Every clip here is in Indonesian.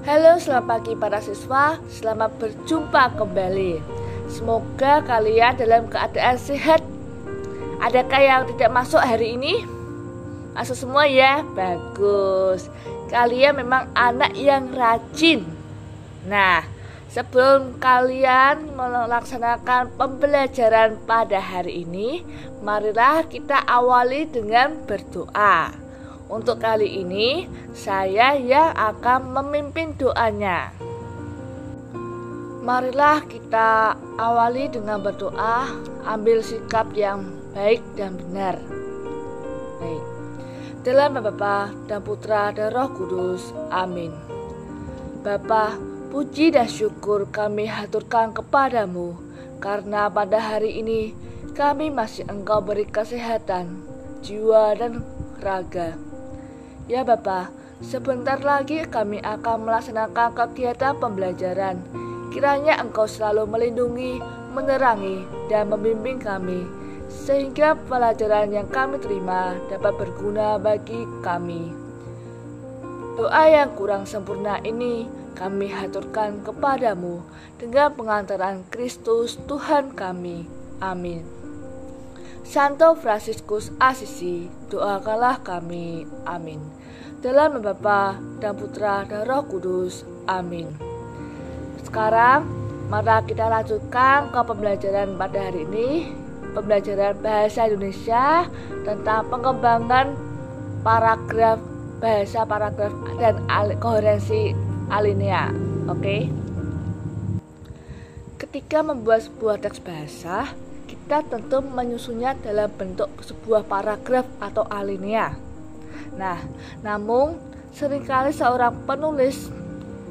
Halo, selamat pagi para siswa. Selamat berjumpa kembali. Semoga kalian dalam keadaan sehat. Adakah yang tidak masuk hari ini? Masuk semua ya? Bagus. Kalian memang anak yang rajin. Nah, sebelum kalian melaksanakan pembelajaran pada hari ini, marilah kita awali dengan berdoa. Untuk kali ini, saya yang akan memimpin doanya. Marilah kita awali dengan berdoa, ambil sikap yang baik dan benar. Baik. Dalam nama Bapa dan Putra dan Roh Kudus. Amin. Bapa, puji dan syukur kami haturkan kepadamu, karena pada hari ini kami masih Engkau beri kesehatan, jiwa dan raga. Ya Bapa, sebentar lagi kami akan melaksanakan kegiatan pembelajaran. Kiranya Engkau selalu melindungi, menerangi, dan membimbing kami, sehingga pelajaran yang kami terima dapat berguna bagi kami. Doa yang kurang sempurna ini kami haturkan kepadamu dengan pengantaran Kristus Tuhan kami. Amin. Santo Fransiskus Asisi, doakanlah kami. Amin. Dalam nama Bapa dan Putra dan Roh Kudus. Amin. Sekarang, mari kita lanjutkan ke pembelajaran pada hari ini. Pembelajaran Bahasa Indonesia tentang pengembangan paragraf, bahasa paragraf dan koherensi alinea. Oke. Ketika membuat sebuah teks bahasa, kita tentu menyusunnya dalam bentuk sebuah paragraf atau alinea. Nah, namun seringkali seorang penulis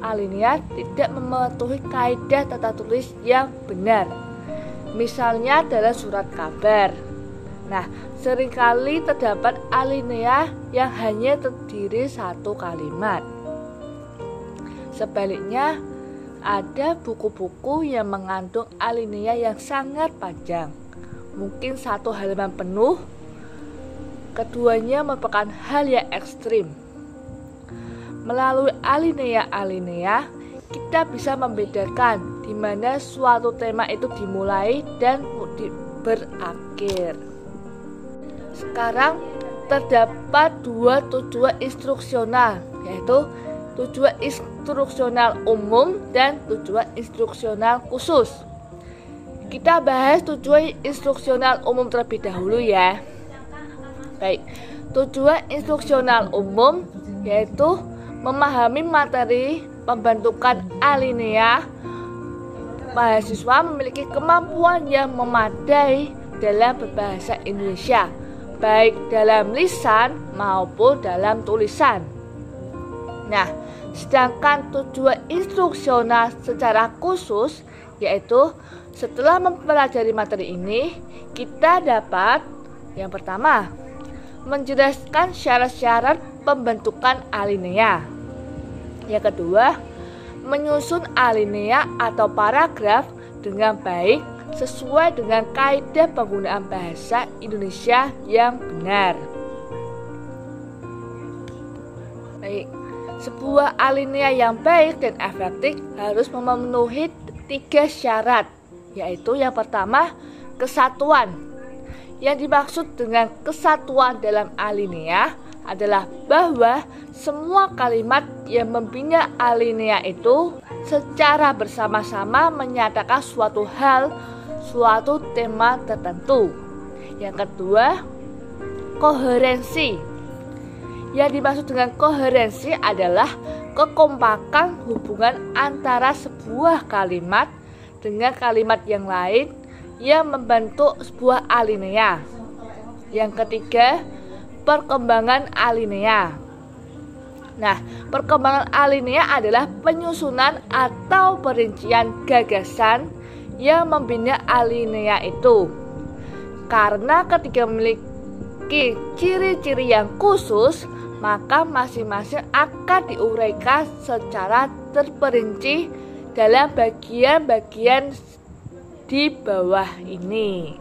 alinea tidak mematuhi kaidah tata tulis yang benar. Misalnya dalam surat kabar. Nah, seringkali terdapat alinea yang hanya terdiri satu kalimat. Sebaliknya, ada buku-buku yang mengandung alinea yang sangat panjang, mungkin satu halaman penuh. Keduanya merupakan hal yang ekstrim. Melalui alinea-alinea, kita bisa membedakan di mana suatu tema itu dimulai dan berakhir. Sekarang terdapat dua tujuan instruksional, yaitu tujuan instruksional umum dan tujuan instruksional khusus. Kita bahas tujuan instruksional umum terlebih dahulu ya. Baik, tujuan instruksional umum yaitu memahami materi pembentukan alinea. Mahasiswa memiliki kemampuan yang memadai dalam berbahasa Indonesia, baik dalam lisan maupun dalam tulisan. Nah, sedangkan tujuan instruksional secara khusus yaitu setelah mempelajari materi ini, kita dapat yang pertama, menjelaskan syarat-syarat pembentukan alinea. Yang kedua, menyusun alinea atau paragraf dengan baik sesuai dengan kaidah penggunaan bahasa Indonesia yang benar. Baik, sebuah alinea yang baik dan efektif harus memenuhi 3 syarat, yaitu yang pertama, kesatuan. Yang dimaksud dengan kesatuan dalam alinea adalah bahwa semua kalimat yang membina alinea itu secara bersama-sama menyatakan suatu hal, suatu tema tertentu. Yang kedua, koherensi. Yang dimaksud dengan koherensi adalah kekompakan hubungan antara sebuah kalimat dengan kalimat yang lain yang membentuk sebuah alinea. Yang ketiga, perkembangan alinea. Nah, perkembangan alinea adalah penyusunan atau perincian gagasan yang membina alinea itu. Karena ketika memiliki ciri-ciri yang khusus, maka masing-masing akan diuraikan secara terperinci dalam bagian-bagian di bawah ini.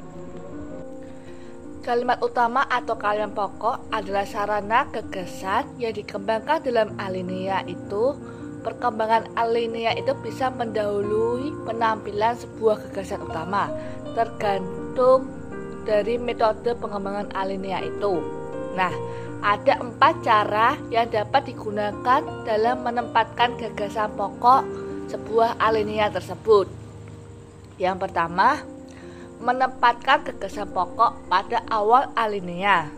Kalimat utama atau kalimat pokok adalah sarana gagasan yang dikembangkan dalam alinea itu perkembangan alinea itu bisa mendahului penampilan sebuah gagasan utama, tergantung dari metode pengembangan alinea itu. Nah, ada 4 cara yang dapat digunakan dalam menempatkan gagasan pokok sebuah alinea tersebut. Yang pertama, menempatkan gagasan pokok pada awal alinea.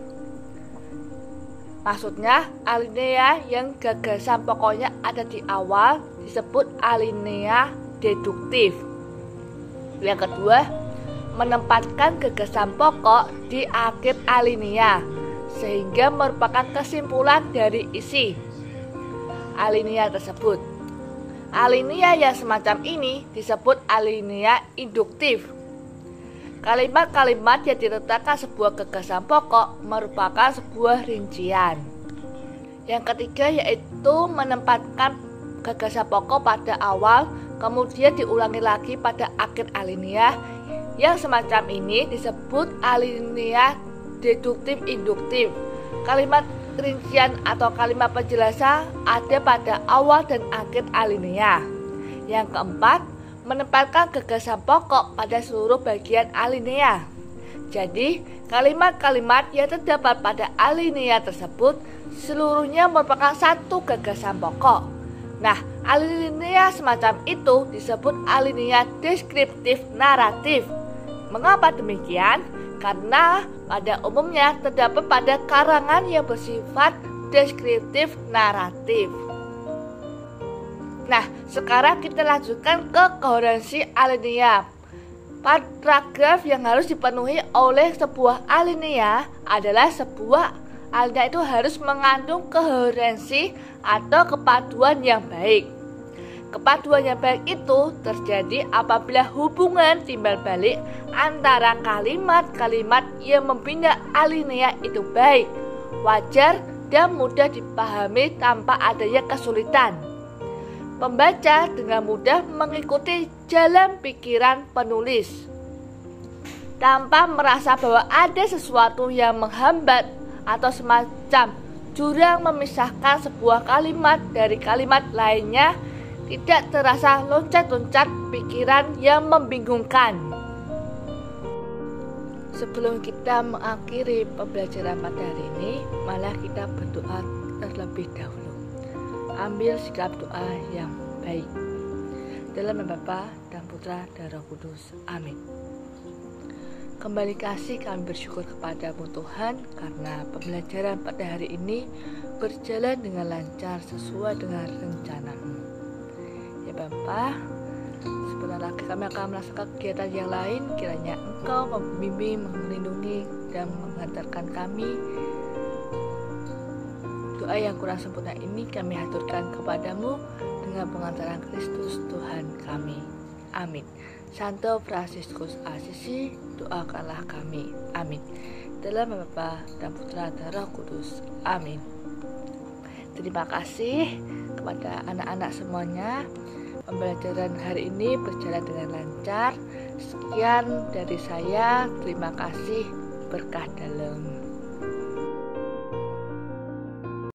Maksudnya, alinea yang gagasan pokoknya ada di awal disebut alinea deduktif. Yang kedua, menempatkan gagasan pokok di akhir alinea, sehingga merupakan kesimpulan dari isi alinea tersebut. Alinea yang semacam ini disebut alinea induktif. Kalimat-kalimat yang diletakkan sebuah gagasan pokok merupakan sebuah rincian. Yang ketiga yaitu menempatkan gagasan pokok pada awal, kemudian diulangi lagi pada akhir alinea. Yang semacam ini disebut alinea deduktif induktif. Kalimat rincian atau kalimat penjelasan ada pada awal dan akhir alinea. Yang keempat, menempatkan gagasan pokok pada seluruh bagian alinea. Jadi, kalimat-kalimat yang terdapat pada alinea tersebut seluruhnya merupakan satu gagasan pokok. Nah, alinea semacam itu disebut alinea deskriptif naratif. Mengapa demikian? Karena pada umumnya terdapat pada karangan yang bersifat deskriptif naratif. Nah, sekarang kita lanjutkan ke koherensi alinea. Paragraf yang harus dipenuhi oleh sebuah alinea adalah sebuah alinea itu harus mengandung koherensi atau kepaduan yang baik. Kepaduan yang baik itu terjadi apabila hubungan timbal balik antara kalimat-kalimat yang membina alinea itu baik, wajar, dan mudah dipahami tanpa adanya kesulitan. Pembaca dengan mudah mengikuti jalan pikiran penulis tanpa merasa bahwa ada sesuatu yang menghambat atau semacam jurang memisahkan sebuah kalimat dari kalimat lainnya. Tidak terasa loncat-loncat pikiran yang membingungkan. Sebelum kita mengakhiri pembelajaran pada hari ini, malah kita berdoa terlebih dahulu. Ambil sikap doa yang baik. Dalam nama Bapa dan Putra dan Roh Kudus. Amin. Kembali kasih kami bersyukur kepadamu Tuhan, karena pembelajaran pada hari ini berjalan dengan lancar sesuai dengan rencana-Mu. Ya Bapa, sebentar lagi kami akan melaksanakan kegiatan yang lain. Kiranya Engkau membimbing, melindungi, dan mengantarkan kami. Doa yang kurang sempurna ini kami haturkan kepadamu dengan pengantaran Kristus Tuhan kami. Amin. Santo Fransiskus Asisi, doakanlah kami. Amin. Dalam nama Bapa dan Putra dan Roh Kudus. Amin. Terima kasih kepada anak-anak semuanya. Pembelajaran hari ini berjalan dengan lancar. Sekian dari saya. Terima kasih. Berkah dalam.